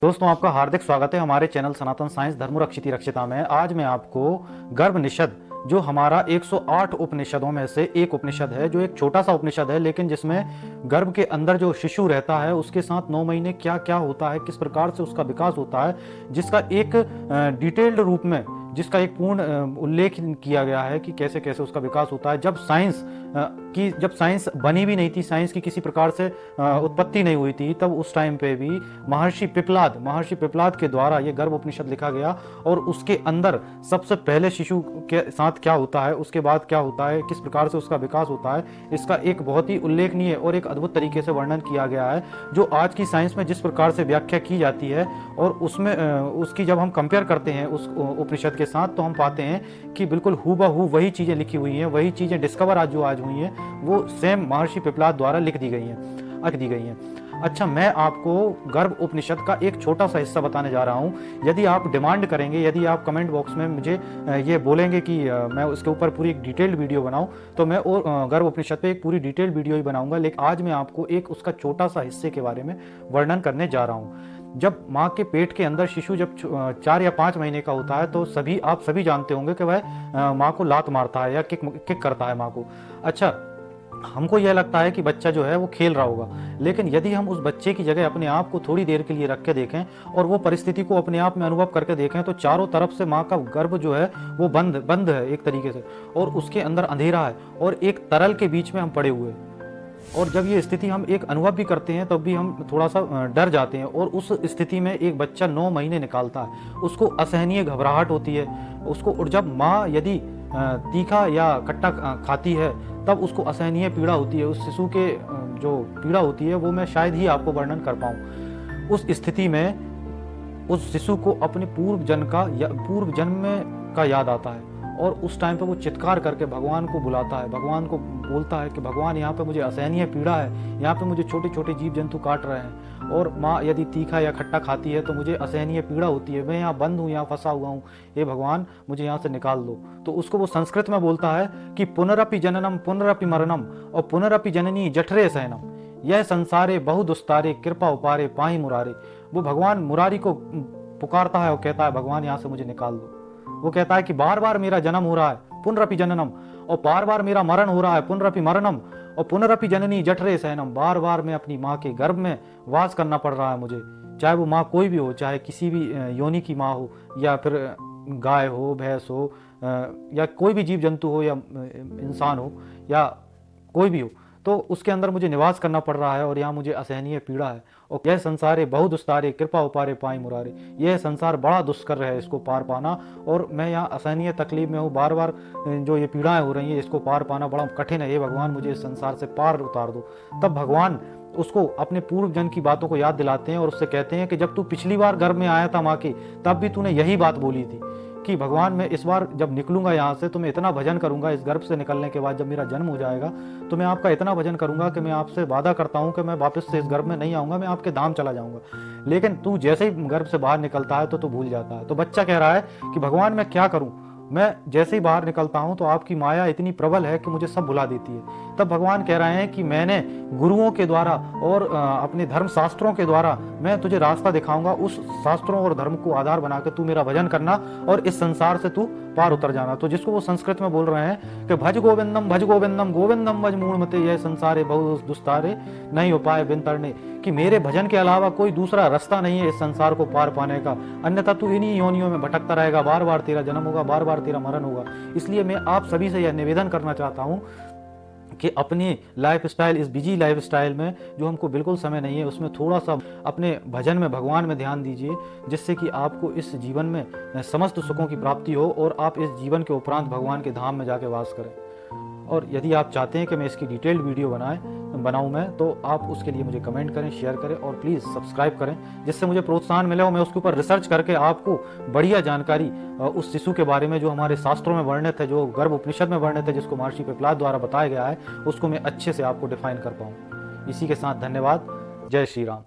दोस्तों, आपका हार्दिक स्वागत है हमारे चैनल सनातन साइंस धर्म रक्षिति रक्षिता में। आज मैं आपको गर्भनिषद, जो हमारा 108 उपनिषदों में से एक उपनिषद है, जो एक छोटा सा उपनिषद है, लेकिन जिसमें गर्भ के अंदर जो शिशु रहता है उसके साथ 9 महीने क्या क्या होता है, किस प्रकार से उसका विकास होता है, जिसका एक डिटेल्ड रूप में, जिसका एक पूर्ण उल्लेख किया गया है कि कैसे कैसे उसका विकास होता है। जब साइंस बनी भी नहीं थी, साइंस की किसी प्रकार से उत्पत्ति नहीं हुई थी, तब उस टाइम पे भी महर्षि पिपलाद के द्वारा ये गर्भ उपनिषद लिखा गया। और उसके अंदर सबसे पहले शिशु के साथ क्या होता है, उसके बाद क्या होता है, किस प्रकार से उसका विकास होता है, इसका एक बहुत ही उल्लेखनीय और एक अद्भुत तरीके से वर्णन किया गया है, जो आज की साइंस में जिस प्रकार से व्याख्या की जाती है और उसमें उसकी जब हम कंपेयर करते हैं उस उपनिषद के साथ, तो हम पाते हैं कि बिल्कुल हूबहू वही चीजें लिखी हुई हैं, वही चीजें डिस्कवर आज हुई हैं, वो सेम महर्षि पिपलाद द्वारा लिख दी गई हैं। अच्छा, मैं आपको गर्भ उपनिषद का एक छोटा सा हिस्सा बताने जा रहा हूं। यदि आप डिमांड करेंगे, यदि आप कमेंट बॉक्स में मुझे ये बोलेंगे कि मैं उसके ऊपर पूरी एक डिटेल्ड वीडियो बनाऊं, तो मैं गर्भ उपनिषद पे एक पूरी डिटेल्ड वीडियो ही बनाऊंगा। लेकिन आज मैं आपको एक उसका छोटा सा हिस्से के बारे में वर्णन करने जा रहा हूँ। जब माँ के पेट के अंदर शिशु जब 4 या 5 महीने का होता है, तो आप सभी जानते होंगे कि वह माँ को लात मारता है या किक करता है माँ को। अच्छा, हमको यह लगता है कि बच्चा जो है वो खेल रहा होगा, लेकिन यदि हम उस बच्चे की जगह अपने आप को थोड़ी देर के लिए रख के देखें और वो परिस्थिति को अपने आप में अनुभव करके देखें, तो चारों तरफ से माँ का गर्भ जो है वो बंद है एक तरीके से, और उसके अंदर अंधेरा है और एक तरल के बीच में हम पड़े हुए हैं। और जब ये स्थिति हम एक अनुभव भी करते हैं, तब भी हम थोड़ा सा डर जाते हैं। और उस स्थिति में एक बच्चा 9 महीने निकालता है, उसको असहनीय घबराहट होती है उसको। और जब माँ यदि तीखा या खट्टा खाती है, तब उसको असहनीय पीड़ा होती है। उस शिशु के जो पीड़ा होती है वो मैं शायद ही आपको वर्णन कर पाऊँ। उस स्थिति में उस शिशु को अपने पूर्व जन्म का याद आता है, और उस टाइम पे वो चित्कार करके भगवान को बुलाता है, भगवान को बोलता है कि भगवान, यहाँ पे मुझे असहनीय पीड़ा है, यहाँ पे मुझे छोटे छोटे जीव जंतु काट रहे हैं, और माँ यदि तीखा या खट्टा खाती है तो मुझे असहनीय पीड़ा होती है, मैं यहाँ बंद हूँ, यहाँ फंसा हुआ हूँ, हे भगवान मुझे यहाँ से निकाल दो। तो उसको वो संस्कृत में बोलता है कि पुनरपि जननम पुनरपि मरणम और पुनरपि जननी जठरे सहनम, यह संसारे बहु दुस्तारे कृपा उपारे पाही मुरारे। वो भगवान मुरारी को पुकारता है और कहता है, भगवान यहाँ से मुझे निकाल दो। वो कहता है कि बार बार मेरा जन्म हो रहा है, पुनरपि जननम, और बार बार मेरा मरण हो रहा है, पुनरपि मरणम, और पुनरपि जननी जठरे सहनम, बार बार मैं अपनी माँ के गर्भ में वास करना पड़ रहा है मुझे। चाहे वो माँ कोई भी हो, चाहे किसी भी योनि की माँ हो, या फिर गाय हो, भैंस हो, या कोई भी जीव जंतु हो, या इंसान हो, या कोई भी हो, तो उसके अंदर मुझे निवास करना पड़ रहा है, और यहाँ मुझे असहनीय पीड़ा है। और यह संसारे बहु दुस्तारे कृपा उपारे पाई मुरारे, यह संसार बड़ा दुष्कर है इसको पार पाना, और मैं यहाँ असहनीय तकलीफ में हूँ, बार बार जो ये पीड़ाएं हो रही हैं इसको पार पाना बड़ा कठिन है, ये भगवान मुझे इस संसार से पार उतार दो। तब भगवान उसको अपने पूर्व जन्म की बातों को याद दिलाते हैं और उससे कहते हैं कि जब तू पिछली बार गर्भ में आया था माँ के, तब भी तूने यही बात बोली थी कि भगवान, मैं इस बार जब निकलूंगा यहाँ से तो मैं इतना भजन करूंगा, इस गर्भ से निकलने के बाद जब मेरा जन्म हो जाएगा तो मैं आपका इतना भजन करूंगा कि मैं आपसे वादा करता हूँ कि मैं वापस से इस गर्भ में नहीं आऊंगा, मैं आपके धाम चला जाऊंगा। लेकिन तू जैसे ही गर्भ से बाहर निकलता है तो तू भूल जाता है। तो बच्चा कह रहा है कि भगवान, मैं क्या करूं, मैं जैसे ही बाहर निकलता हूं तो आपकी माया इतनी प्रबल है कि मुझे सब भुला देती है। तब भगवान कह रहे हैं कि मैंने गुरुओं के द्वारा और अपने धर्म शास्त्रों के द्वारा मैं तुझे रास्ता दिखाऊंगा, उस शास्त्रों और धर्म को आधार बना के तू मेरा भजन करना और इस संसार से तू पार उतर जाना। तो जिसको वो संस्कृत में बोल रहे हैं कि भज गोविंदम गोविंदम भज मूढ़मते, यह संसारे बहु दुस्तारे नहीं हो पाए बिन तरने, कि मेरे भजन के अलावा कोई दूसरा रास्ता नहीं है इस संसार को पार पाने का, अन्यथा तू इन्हीं योनियों में भटकता रहेगा, बार बार तेरा जन्म होगा, बार बार तेरा मरण होगा। इसलिए मैं आप सभी से यह निवेदन करना चाहता हूँ कि अपनी लाइफ स्टाइल, इस बिजी लाइफ स्टाइल में जो हमको बिल्कुल समय नहीं है, उसमें थोड़ा सा अपने भजन में भगवान में ध्यान दीजिए, जिससे कि आपको इस जीवन में समस्त सुखों की प्राप्ति हो और आप इस जीवन के उपरांत भगवान के धाम में जाके वास करें। और यदि आप चाहते हैं कि मैं इसकी डिटेल्ड वीडियो बनाऊं मैं, तो आप उसके लिए मुझे कमेंट करें, शेयर करें और प्लीज़ सब्सक्राइब करें, जिससे मुझे प्रोत्साहन मिले और मैं उसके ऊपर रिसर्च करके आपको बढ़िया जानकारी उस शिशु के बारे में जो हमारे शास्त्रों में वर्णित है, जो गर्भ उपनिषद में वर्णित है, जिसको महर्षि पिपलाद द्वारा बताया गया है, उसको मैं अच्छे से आपको डिफाइन कर पाऊँ। इसी के साथ धन्यवाद। जय श्री राम।